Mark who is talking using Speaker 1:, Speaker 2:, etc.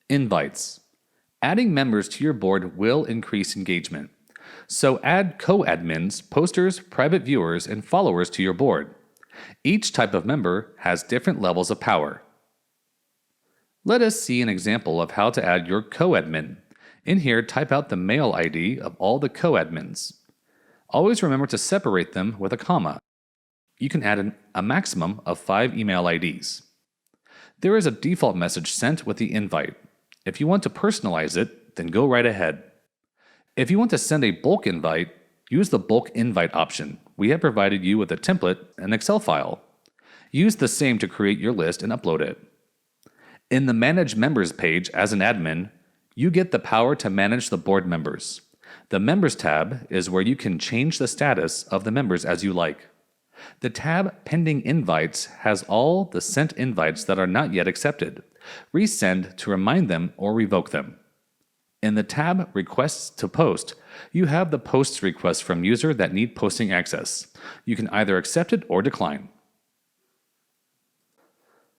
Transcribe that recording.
Speaker 1: Invites. Adding members to your board will increase engagement. So add co-admins, posters, private viewers, and followers to your board. Each type of member has different levels of power. Let us see an example of how to add your co-admin. In here, type out the mail ID of all the co-admins. Always remember to separate them with a comma. You can add a maximum of 5 email IDs. There is a default message sent with the invite. If you want to personalize it, then go right ahead. If you want to send a bulk invite, use the bulk invite option. We have provided you with a template, an Excel file. Use the same to create your list and upload it. In the Manage Members page as an admin, you get the power to manage the board members. The Members tab is where you can change the status of the members as you like. The tab Pending Invites has all the sent invites that are not yet accepted. Resend to remind them or revoke them. In the tab Requests to Post, you have the posts requests from users that need posting access. You can either accept it or decline.